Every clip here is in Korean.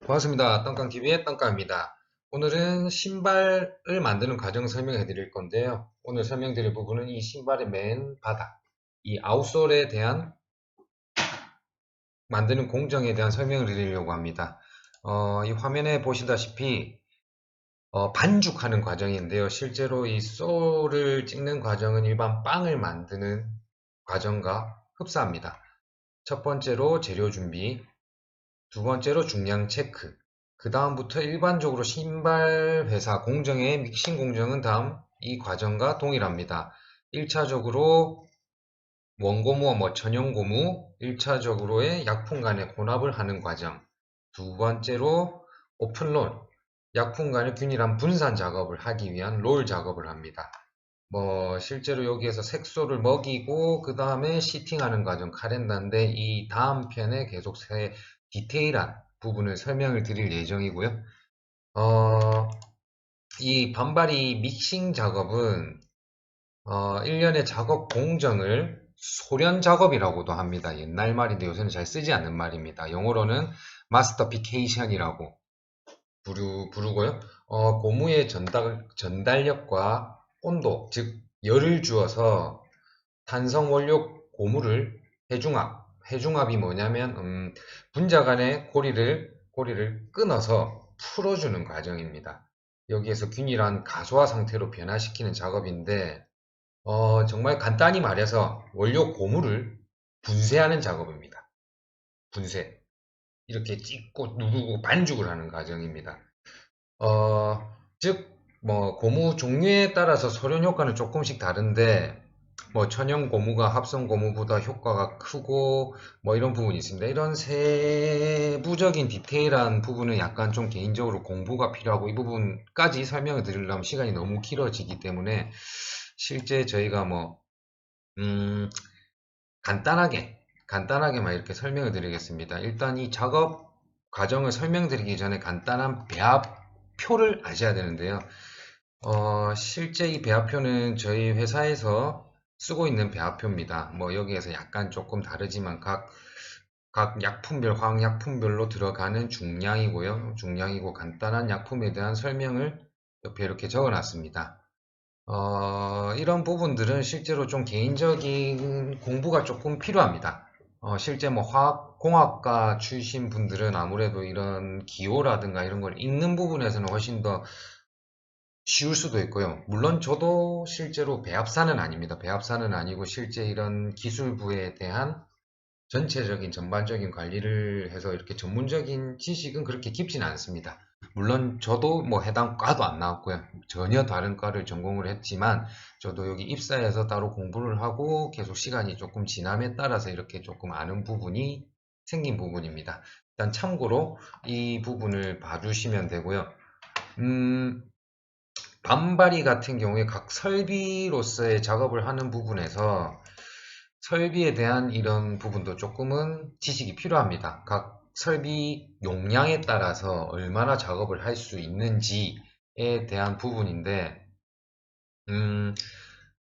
반갑습니다. 떵깡TV의 떵깡입니다. 오늘은 신발을 만드는 과정 설명해 드릴 건데요. 오늘 설명드릴 부분은 이 신발의 맨 바닥, 이 아웃솔에 대한 만드는 공정에 대한 설명을 드리려고 합니다. 이 화면에 보시다시피 반죽하는 과정인데요. 실제로 이 솔을 찍는 과정은 일반 빵을 만드는 과정과 흡사합니다. 첫 번째로 재료 준비, 두 번째로 중량 체크. 그 다음부터 일반적으로 신발 회사 공정의 믹싱 공정은 다음 이 과정과 동일합니다. 1차적으로 원고무와 천연고무, 1차적으로의 약품 간의 혼합을 하는 과정. 두 번째로 오픈롤, 약품 간의 균일한 분산 작업을 하기 위한 롤 작업을 합니다. 실제로 여기에서 색소를 먹이고 그 다음에 시팅하는 과정 카렌다인데 이 다음 편에 계속 디테일한 부분을 설명을 드릴 예정이고요. 이 반바리 믹싱 작업은 1년의 작업 공정을 소련 작업이라고도 합니다. 옛날 말인데 요새는 잘 쓰지 않는 말입니다. 영어로는 마스터피케이션이라고 부르고요. 고무의 전달력과 온도, 즉 열을 주어서 탄성 원료 고무를 해중압이 뭐냐면 분자 간의 고리를 끊어서 풀어주는 과정입니다. 여기에서 균일한 가소화 상태로 변화시키는 작업인데 정말 간단히 말해서 원료 고무를 분쇄하는 작업입니다. 분쇄. 이렇게 찍고 누르고 반죽을 하는 과정입니다. 즉, 고무 종류에 따라서 소련 효과는 조금씩 다른데, 천연 고무가 합성 고무보다 효과가 크고, 이런 부분이 있습니다. 이런 세부적인 디테일한 부분은 약간 좀 개인적으로 공부가 필요하고, 이 부분까지 설명을 드리려면 시간이 너무 길어지기 때문에, 실제 저희가 음, 간단하게만 이렇게 설명을 드리겠습니다. 일단 이 작업 과정을 설명드리기 전에 간단한 배합표를 아셔야 되는데요. 실제 이 배합표는 저희 회사에서 쓰고 있는 배합표입니다. 여기에서 약간 조금 다르지만 각 약품별, 화학약품별로 들어가는 중량이고 간단한 약품에 대한 설명을 옆에 이렇게 적어 놨습니다. 이런 부분들은 실제로 좀 개인적인 공부가 조금 필요합니다. 실제 화학공학과 출신 분들은 아무래도 이런 기호라든가 이런 걸 읽는 부분에서는 훨씬 더 쉬울 수도 있고요. 물론 저도 실제로 배합사는 아닙니다. 배합사는 아니고 실제 이런 기술부에 대한 전체적인 전반적인 관리를 해서 이렇게 전문적인 지식은 그렇게 깊지는 않습니다. 물론 저도 해당 과도 안 나왔고요. 전혀 다른 과를 전공을 했지만 저도 여기 입사해서 따로 공부를 하고 계속 시간이 조금 지남에 따라서 이렇게 조금 아는 부분이 생긴 부분입니다. 일단 참고로 이 부분을 봐주시면 되고요. 반바리 같은 경우에 각 설비로서의 작업을 하는 부분에서 설비에 대한 이런 부분도 조금은 지식이 필요합니다. 각 설비 용량에 따라서 얼마나 작업을 할 수 있는지에 대한 부분인데,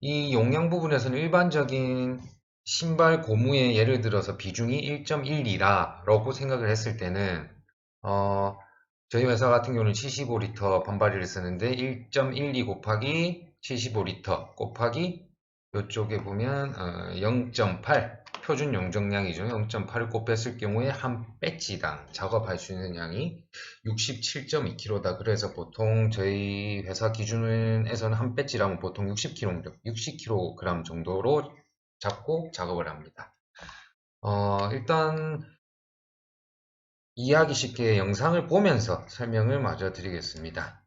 이 용량 부분에서는 일반적인 신발 고무의 예를 들어서 비중이 1.12라고 생각을 했을 때는, 저희 회사 같은 경우는 75리터 반바리를 쓰는데 1.12 곱하기 75리터 곱하기 이쪽에 보면 0.8 표준 용적량이죠. 0.8을 곱했을 경우에 한 배지당 작업할 수 있는 양이 67.2kg다. 그래서 보통 저희 회사 기준에서는 한 배지라면 보통 60kg 정도로 잡고 작업을 합니다. 일단 이해하기 쉽게 영상을 보면서 설명을 마저 드리겠습니다.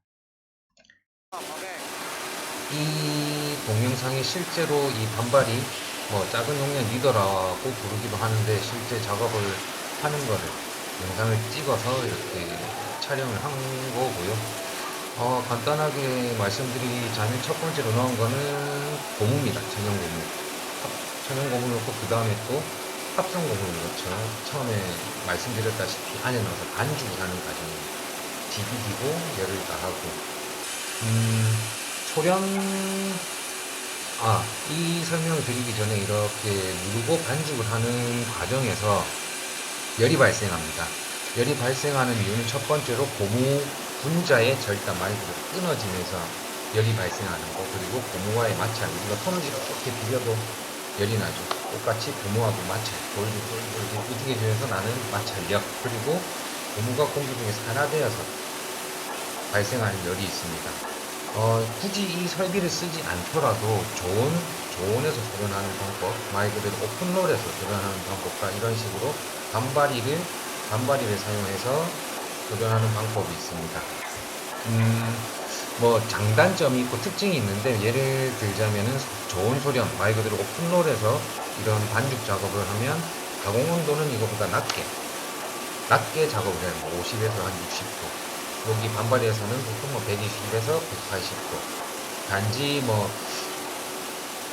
이 동영상이 실제로 이 반발이 작은 용량 리더라고 부르기도 하는데 실제 작업을 하는 거를 영상을 찍어서 이렇게 촬영을 한 거고요. 간단하게 말씀드리자면 첫 번째로 넣은 거는 고무입니다. 천연 고무 넣고 그 다음에 또 합성 고무를 넣죠. 처음에 말씀드렸다시피 안에 넣어서 반죽을 하는 과정입니다. 디비기고 열을 가하고 소량, 이 설명을 드리기 전에 이렇게 누르고 반죽을 하는 과정에서 열이 발생합니다. 열이 발생하는 이유는 첫 번째로 고무 분자의 절단 말 그대로 끊어지면서 열이 발생하는 거, 그리고 고무와의 마찰, 우리가 손을 이렇게 비벼도 열이 나죠. 똑같이 고무하고 마찰, 돌돌돌돌 우직해지면서 나는 마찰력, 그리고 고무가 공기 중에 산화되어서 발생하는 열이 있습니다. 굳이 이 설비를 쓰지 않더라도 저온에서 조련하는 방법, 말 그대로 오픈롤에서 조련하는 방법과 이런 식으로 반바리를 사용해서 조련하는 방법이 있습니다. 뭐 장단점이 있고 특징이 있는데, 예를 들자면은 저온 소련, 말 그대로 오픈롤에서 이런 반죽 작업을 하면 가공 온도는 이거보다 낮게 작업을 해요. 50에서 한 60도. 여기 반발에서는 보통 뭐 120에서 180도. 단지 뭐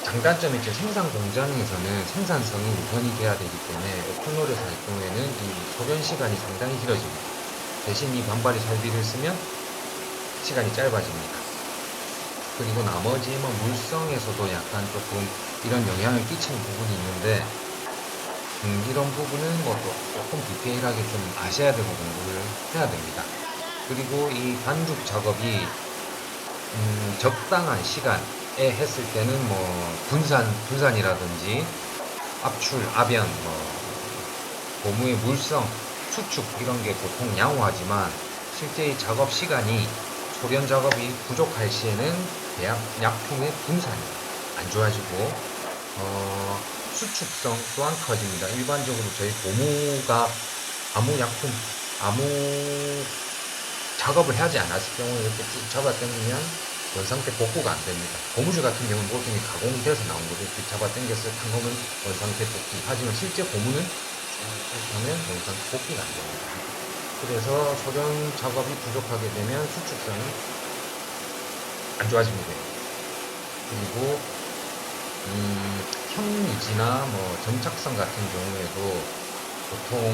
장단점이 있죠. 생산 공장에서는 생산성이 우선이 돼야 되기 때문에 오픈롤에서 할 경우에는 이 소련 시간이 상당히 길어집니다. 대신 이 반발이 설비를 쓰면 시간이 짧아집니다. 그리고 나머지 뭐 물성에서도 약간 조금 이런 영향을 끼치는 부분이 있는데, 이런 부분은 뭐 조금 디테일하게 좀 아셔야 되고 공부를 해야 됩니다. 그리고 이 반죽 작업이 적당한 시간에 했을 때는 뭐 분산이라든지 압출, 압연, 고무의 물성, 수축 이런 게 보통 양호하지만, 실제 이 작업 시간이 소련 작업이 부족할 시에는 약품의 분산이 안 좋아지고 수축성 또한 커집니다. 일반적으로 저희 고무가 아무 작업을 하지 않았을 경우에 이렇게 쭉 잡아 당기면 원상태 복구가 안 됩니다. 고무줄 같은 경우는 모든게 가공이 돼서 나온 거죠. 이렇게 잡아 당겼을 때 한 거면 원상태 복귀. 하지만 실제 고무는 쭉 하면 원상태 복귀가 안 됩니다. 그래서 소련 작업이 부족하게 되면 수축성이 안 좋아집니다. 그리고 현미지나 뭐 점착성 같은 경우에도 보통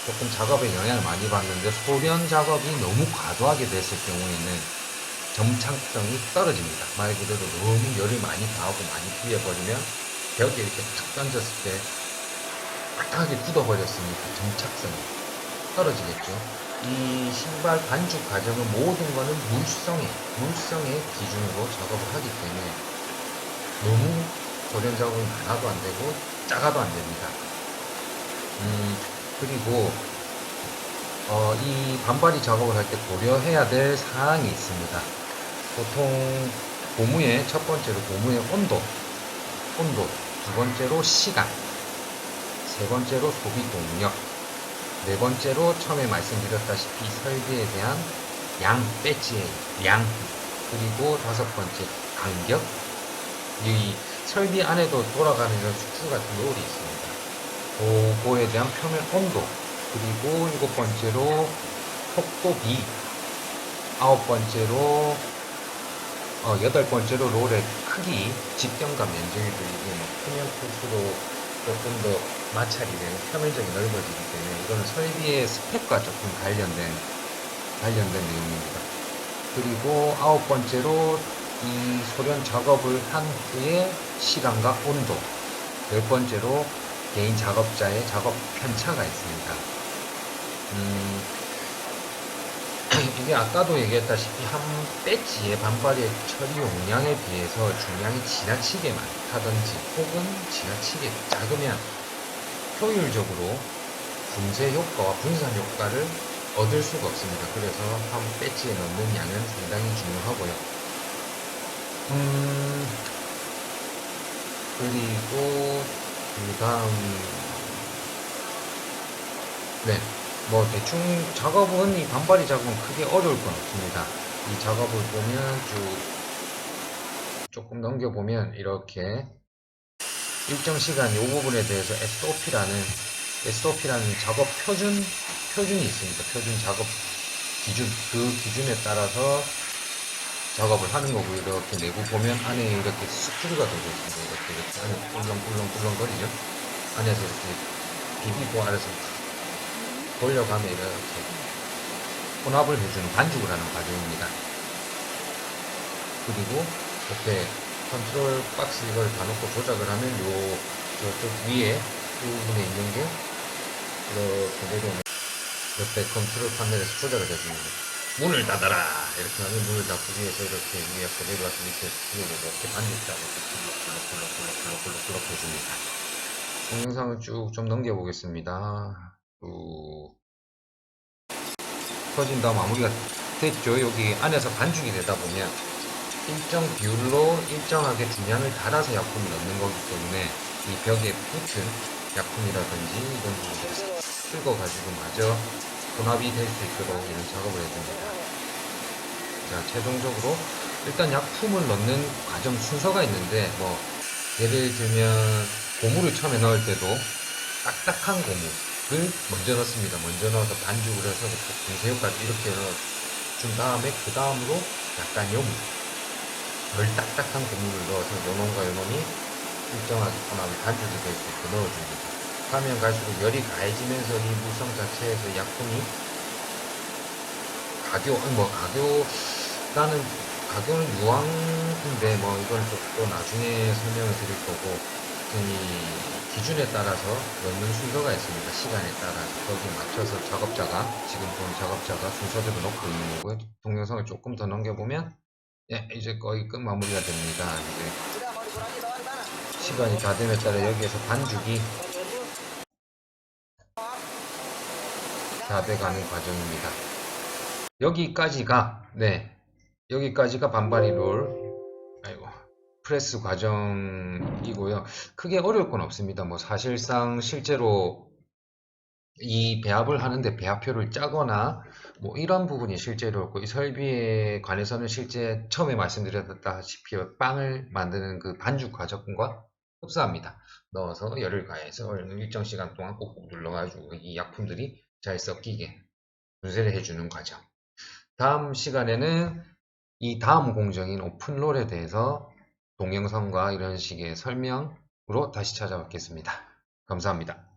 조금 작업에 영향을 많이 받는데, 소련 작업이 너무 과도하게 됐을 경우에는 점착성이 떨어집니다. 말 그대로 너무 열을 많이 가하고 많이 부여버리면 벽에 이렇게 탁 던졌을 때 딱딱하게 굳어버렸으니까 점착성이 떨어지겠죠. 이 신발 반죽 과정은 모든 거는 물성의 기준으로 작업을 하기 때문에 너무 소련 작업이 많아도 안 되고 작아도 안 됩니다. 그리고 이 반바리 작업을 할 때 고려해야 될 사항이 있습니다. 보통 첫 번째로 고무의 온도, 두 번째로 시간, 세 번째로 소비 동력, 네 번째로 처음에 말씀드렸다시피 설비에 대한 배지의 양, 그리고 다섯 번째 간격. 이 설비 안에도 돌아가는 이런 수출 같은 롤이 있습니다. 그거에 대한 표면 온도, 그리고 일곱 번째로 속도비, 여덟 번째로 롤의 크기, 집경과 면적이 들리고, 크면 클수록 조금 더 마찰이 되는 표면적이 넓어지기 때문에 이거는 설비의 스펙과 조금 관련된 내용입니다. 그리고 아홉 번째로 이 소련 작업을 한 후에 시간과 온도, 열 번째로 개인 작업자의 작업 편차가 있습니다. 이게 아까도 얘기했다시피 한 배지의 반발의 처리 용량에 비해서 중량이 지나치게 많다든지 혹은 지나치게 작으면 효율적으로 분쇄 효과와 분산 효과를 얻을 수가 없습니다. 그래서 한 배지에 넣는 양은 상당히 중요하고요. 그리고 뭐 대충 작업은, 이 반바리 작업은 크게 어려울 건 없습니다. 이 작업을 보면 조금 넘겨보면 이렇게 일정 시간 이 부분에 대해서 SOP라는 작업 표준이 있습니다. 표준 작업 기준, 그 기준에 따라서 작업을 하는 거고, 이렇게 내부 보면 안에 이렇게 스크류가 들어가 있습니다. 이렇게 안에 꿀렁꿀렁거리죠. 안에서 이렇게 비비고 아래서 돌려가면 이렇게 혼합을 해주는 반죽을 하는 과정입니다. 그리고 옆에 컨트롤 박스 이걸 다 놓고 조작을 하면 저쪽 위에 이 부분에 있는 게 이렇게 내려오면 옆에 컨트롤 판넬에서 조작을 해줍니다. 문을 닫아라! 이렇게 하면 문을 닫기 위해서 이렇게 위에서 내려와서 밑에 띄우고 이렇게 반죽자로 굴럭굴럭굴럭굴럭굴럭 해줍니다. 동영상을 쭉 좀 넘겨보겠습니다. 쭉 퍼진 다음 마무리가 됐죠. 여기 안에서 반죽이 되다 보면 일정 비율로 일정하게 중량을 달아서 약품을 넣는 거기 때문에 이 벽에 붙은 약품이라든지 이런 부분들이 긁어가지고 마저 혼합이 될 수 있도록 이런 작업을 해줍니다. 자, 최종적으로 일단 약품을 넣는 과정 순서가 있는데 뭐 예를 들면 고무를 처음에 넣을 때도 딱딱한 고무를 먼저 넣습니다. 먼저 넣어서 반죽을 해서 분쇄효까지 이렇게 넣어준 다음에 그 다음으로 약간 덜 딱딱한 고무를 넣어서 요놈과 요놈이 일정하게 혼합이 반죽이 될 수 있게 넣어줍니다. 가면 갈수록 열이 가해지면서 이 물성 자체에서 약품이 가교는 유황인데 뭐 이건 또 나중에 설명을 드릴 거고 이 기준에 따라서 넣는 순서가 있습니다. 시간에 따라서 거기에 맞춰서 작업자가 지금 본 작업자가 순서대로 넣고 있는 거고요. 동영상을 조금 더 넘겨보면 이제 거의 끝 마무리가 됩니다. 이제 시간이 다 됨에 따라 여기에서 반죽이 다 돼가는 과정입니다. 여기까지가 반바리 롤 프레스 과정이고요. 크게 어려울 건 없습니다. 뭐 사실상 실제로 이 배합을 하는데 배합표를 짜거나 뭐 이런 부분이 실제로 없고 이 설비에 관해서는 실제 처음에 말씀드렸다시피 빵을 만드는 그 반죽 과정과 흡사합니다. 넣어서 열을 가해서 일정 시간 동안 꾹꾹 눌러가지고 이 약품들이 잘 섞이게 분쇄를 해주는 과정. 다음 시간에는 이 다음 공정인 오픈롤에 대해서 동영상과 이런 식의 설명으로 다시 찾아뵙겠습니다. 감사합니다.